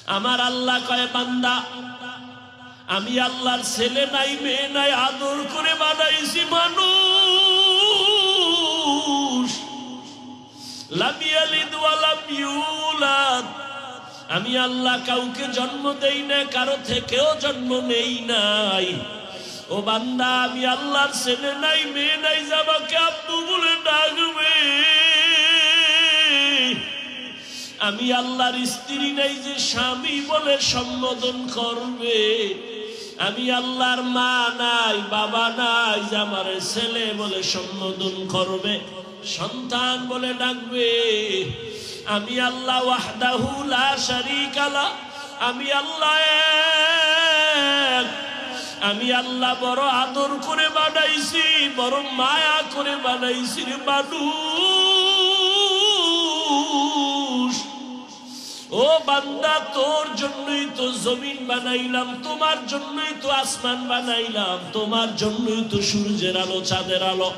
আমার আল্লাহ কয় বান্দা আমি আল্লাহর ছেলে নাই মেয়ে নাই, আদর করে বানাইছি মানুষ। লাম ইয়ালিদ ওয়া লাম ইউলাদ, আমি আল্লাহ কাউকে জন্ম দেই না, কারো থেকেও জন্ম নেই নাই। ও বান্দা আমি আল্লাহর ছেলে নাই মেয়ে নাই, যাবাকে আব্বু বলে ডাকবে। আমি আল্লাহর স্ত্রী নাই যে স্বামী বলে সম্বোধন করবে। আমি আল্লাহর মা নাই বাবা নাই যে আমার ছেলে বলে সম্বোধন করবে, সন্তান বলে ডাকবে। আমি আল্লাহ ওয়াহদাহু লা শারীকা লা, আমি আল্লাহ এক। আমি আল্লাহ বড় আদর করে বানাইছি, বড় মায়া করে বানাইছি রে মানুষ। ও বান্দা তোর জন্যই তো জমিন বানাইলাম, তোমার জন্যই তো আসমান বানাইলাম, তোমার জন্যই তো সূর্যের আলো চাঁদের আলো।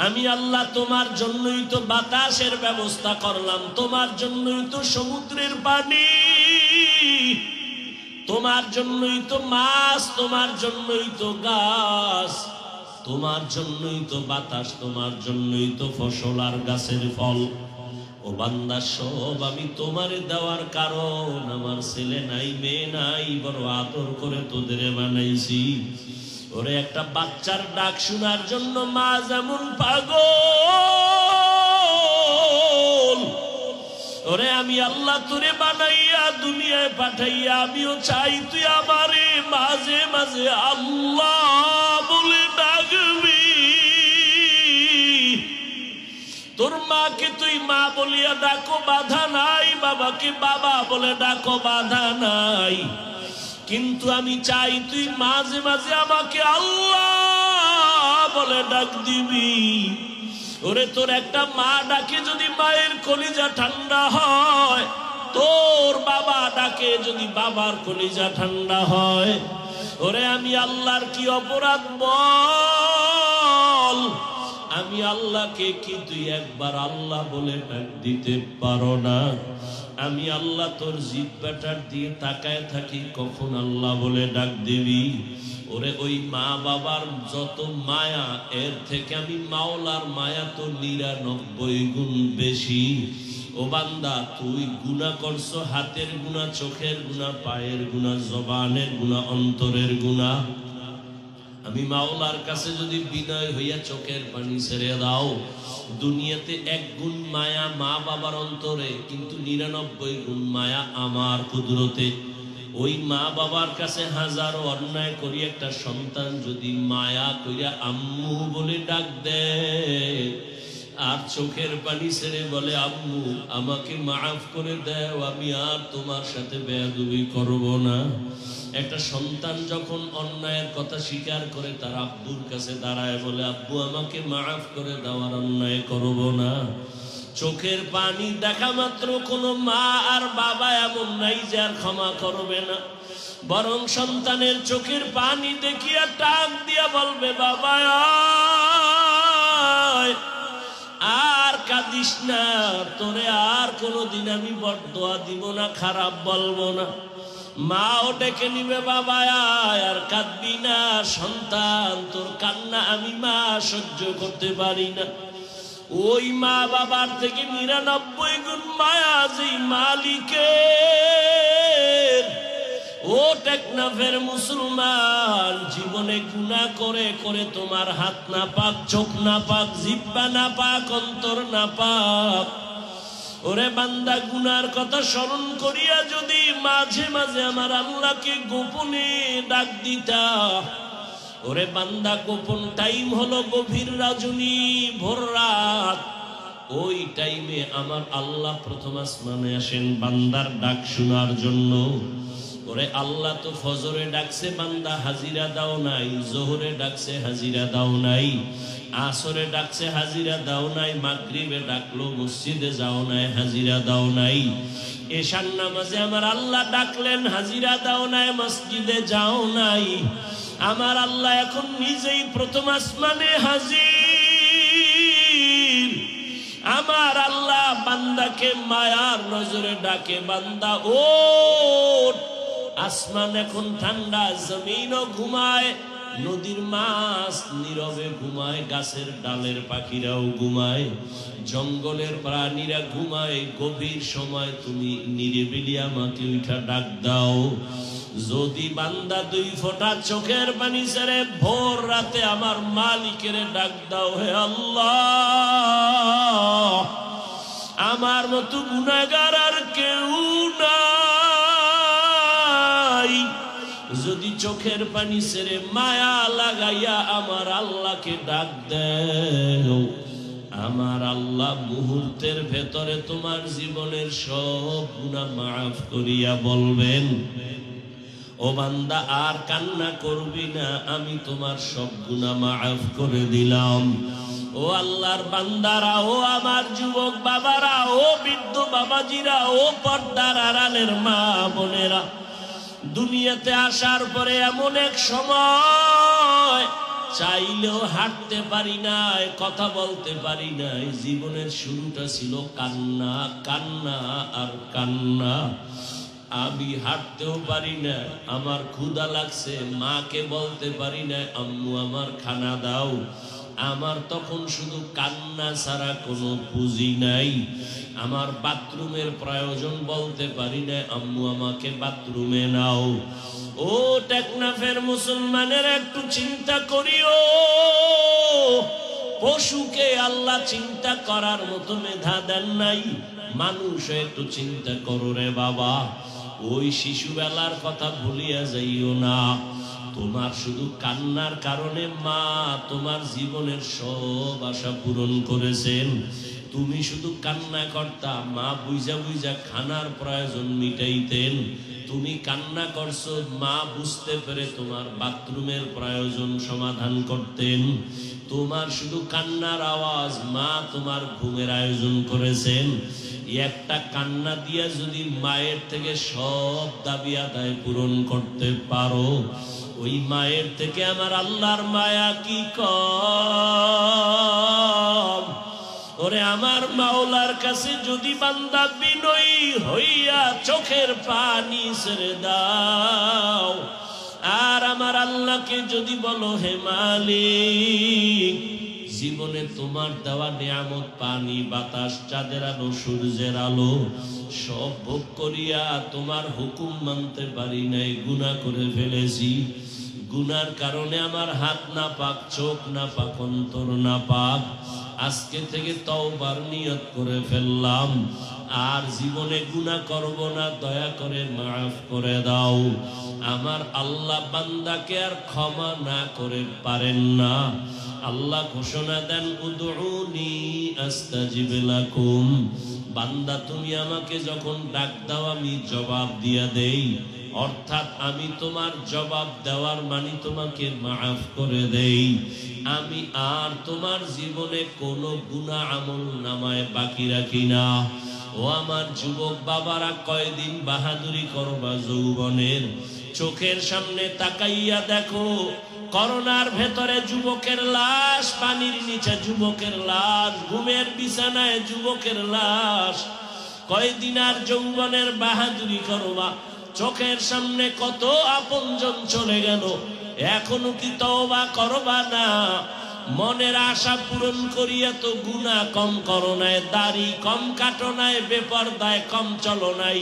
আমি আল্লাহ তোমার জন্যই তো বাতাসের ব্যবস্থা করলাম, তোমার জন্যই তো সমুদ্রের পানি, তোমার জন্যই তো মাছ, তোমার জন্যই তো গাছ, তোমার জন্যই তো বাতাস, তোমার জন্যই তো ফসল আর গাছের ফল। ও বান্দা সব আমি তোমারে দেওয়ার কারণ, আমার ছেলে নাই মেয়ে নাই, বড় আদর করে তোদের বানাইছি। ওরে একটা বাচ্চার ডাক শোনার জন্য মা যেমন পাগল, ওরে আমি আল্লাহ তোরে বানাইয়া দুনিয়ায় পাঠাইয়া আমিও চাই তুই আমারে মাঝে মাঝে আল্লাহ বলে ডাকবি। তোর মাকে তুই মা বলিয়া ডাকো, বাধা নাই, বাবাকে বাবা বলে ডাকো, বাধা নাই। কিন্তু আমি চাই তুই মাঝে মাঝে আমাকে আল্লাহ বলে ডাক দিবি। ওরে তোর একটা মা ডাকে যদি মায়ের কলিজা ঠান্ডা হয়, তোর বাবা ডাকে যদি বাবার কলিজা ঠান্ডা হয়। ওরে আমি আল্লাহর কি অপরাধ বল? আমি আল্লাহকে কি তুই একবার আল্লাহ বলে ডাক দিতে পারো না? আমি আল্লাহ তোর জিহ্বাটার দিয়ে তাকায় থাকি কখন আল্লাহ বলে ডাক দিবি। ওরে ওই মা বাবার যত মায়া, এর থেকে আমি মাওলার মায়া তো 99 গুণ বেশি। ও বান্দা তুই গুনাহ করছো, হাতের গুনাহ, চোখের গুনাহ, পায়ের গুনাহ, জবানের গুনাহ, অন্তরের গুনাহ। আমি মাওলার কাছে যদি বিনয় হইয়া চোখের পানি ছেড়ে দাও, দুনিয়াতে 1 গুণ মায়া মা বাবার অন্তরে, কিন্তু 99 গুণ মায়া আমার কুদরতে। ওই মা বাবার কাছে হাজারো অন্যায় করি একটা সন্তান যদি মায়া কইরা আম্মু বলে ডাক দেয় আর চোখের পানি ছেড়ে বলে আম্মু আমাকে মাফ করে দাও, আমি আর তোমার সাথে বেয়াদবি করব না। একটা সন্তান যখন অন্যায়ের কথা স্বীকার করে তার আব্বুর কাছে দাঁড়ায় বলে আব্বু আমাকে মাফ করে দাও, আর অন্যায় করব না। চোখের পানি দেখা মাত্র কোনো মা আর বাবা এমন নাই যে আর ক্ষমা করবে না, বরং সন্তানের চোখের পানি দেখিয়া টাক দিয়া বলবে বাবা আর কাঁদিস না, তোরে আর কোনোদিন আমি বরদোয়া দিব না, খারাপ বলবো না। মাও ডেকে নিবে বাবা আর কাঁদবি না, সন্তান তোর কান্না আমি মা সহ্য করতে পারি না। ওই মা বাবার থেকে 99 গুণ মায়া যেই মালিকের। ও টেকনাফের মুসলমান, জীবনে গুনাহ করে করে তোমার হাত না পাক, চোখ না পাক, জিহ্বা না পাক, অন্তর না পাক। ওরে বান্দা গুনার কথা স্মরণ করিয়া যদি মাঝে মাঝে আমার আল্লাহকে গোপনে ডাক দিতা, ওরে বান্দা গোপন টাইম হলো গভীর রজনী, ভোর রাত। ওই টাইমে আমার আল্লাহ প্রথম আসমানে আসেন বান্দার ডাক শোনার জন্য। ওরে আল্লাহ তো ফজরে ডাকছে বান্দা হাজিরা দাও নাই, জোহরে ডাকছে হাজিরা দাও নাই, আসরে ডাকছে হাজিরা দাও নাই, মাগরিবে ডাকলো মসজিদে যাও নাই, হাজিরা দাও নাই। এশার নামাজে আমার আল্লাহ ডাকলেন হাজিরা দাও নাই, মসজিদে যাও নাই। আমার আল্লাহ এখন নিজেই প্রথম আসমানে হাজির। আমার আল্লাহ বান্দাকে মায়ার নজরে ডাকে, বান্দা ওঠ। আসমান এখন ঠান্ডা, জমিনও ঘুমায়, নদীর মাছ নীরবে ঘুমায়, গাছের ডালের পাখিরাও ঘুমায়, জঙ্গলের প্রাণীরা ঘুমায়। গভীর সময় তুমি নিরিবিলি আমাকে উঠা ডাক দাও। যদি বান্দা 2 ফোঁটা চোখের পানি ছেড়ে ভোর রাতে আমার মালিকের ডাক দাও, হে আল্লাহ, আমার মতো গুনাহগার আর কেউ নাই। যদি চোখের পানি ছেড়ে মায়া লাগাইয়া আমার আল্লাহকে ডাক দেও, আমার আল্লাহ মুহূর্তের ভেতরে তোমার জীবনের সব গুনাহ মাফ করিয়া বলবেন, ও বান্দা আর কান্না করবি না, আমি তোমার সব গুনাহ মাফ করে দিলাম। ও আল্লাহর বান্দারা, ও আমার যুবক বাবারা, ও বৃদ্ধ বাবাজিরা, ও পর্দার আড়ালের মা বোনেরা, দুনিয়াতে আসার পরে এমন এক সময় চাইলেও হাঁটতে পারি নাই, কথা বলতে পারি নাই। জীবনের শুরুটা ছিল কান্না, কান্না আর কান্না। আমি হাঁটতেও পারি না, আমার ক্ষুধা লাগছে, মাকে বলতে পারি না আম্মু আমার খানা দাও। আমার তখন শুধু কান্না ছাড়া কোনো পুঁজি নাই। আমার বাথরুমের প্রয়োজন, বলতে পারি না আম্মু আমাকে বাথরুমে নাও। ও টেকনাফের মুসলমানের একটু চিন্তা করিও, পশুকে আল্লাহ চিন্তা করার মতো মেধা দেন নাই, মানুষ একটু চিন্তা করো রে বাবা। ওই শিশুবেলার কথা ভুলিয়া যাইও না। তোমার শুধু কান্নার কারণে মা তোমার জীবনের সব আশা পূরণ করেছেন। তুমি শুধু কান্না করতা, মা বুঝা বুঝা খানার প্রয়োজন মিটাইতেন। তুমি কান্না করছো, মা বুঝতে পেরে তোমার বাথরুমের প্রয়োজন সমাধান করতেন। তোমার শুধু কান্নার আওয়াজ, মা তোমার ঘুমের আয়োজন করেছেন। একটা কান্না দিয়া যদি মায়ের থেকে সব দাবি আদায় পূরণ করতে পারো, ওই মায়ের থেকে আমার আল্লাহর মায়া কি কম। ওরে আমার মাওলার কাছে যদি বান্দা বিনয়ী হইয়া চোখের পানি ছেড়ে দাও, আর আমার আল্লাহকে যদি বলো, হে মালিক, জীবনে তোমার দেওয়া নিয়ামত, পানি, বাতাস, চাঁদের আলো, সূর্যের আলো সব ভোগ করিয়া তোমার হুকুম মানতে পারি নাই, গুনাহ করে ফেলেছি। গুনার কারণে আমার হাত না পাক, চোখ না পাক, অন্তর না পাক। আজকে থেকে তওবার নিয়ত করে ফেললাম, আর জীবনে গুনাহ করব না, দয়া করে মাফ করে দাও। আমার আল্লাহ বান্দাকে আর ক্ষমা না করে পারেন না। আল্লাহ ঘোষণা দেন, উদউনি আস্তাজিব লাকুম। বান্দা তুমি আমাকে যখন ডাক দাও আমি জবাব দিয়া দেই, অর্থাৎ আমি তোমার জবাব দেওয়ার মানে তোমাকে মাফ করে দেই। আমি আর তোমার জীবনে কোনো গুনাহ আমল নামায় বাকি রাখি না। ও আমার যুবক বাবারা, কয়দিন বাহাদুরি করবা যৌবনের? চোখের সামনে তাকাইয়া দেখো, করোনার ভেতরে যুবকের লাশ, পানির নিচে যুবকের লাশ, ঘুমের বিছানায় যুবকের লাশ। কয়দিন আর যৌবনের বাহাদুরি করবা? চোখের সামনে কত আপনজন চলে গেল, এখনো কি তওবা করবা না? মনের আশা পূরণ করিয়া তো গুনাহ কম করো নাই, দাড়ি কম কাটো নাই, বেপরদায় কম চলো নাই।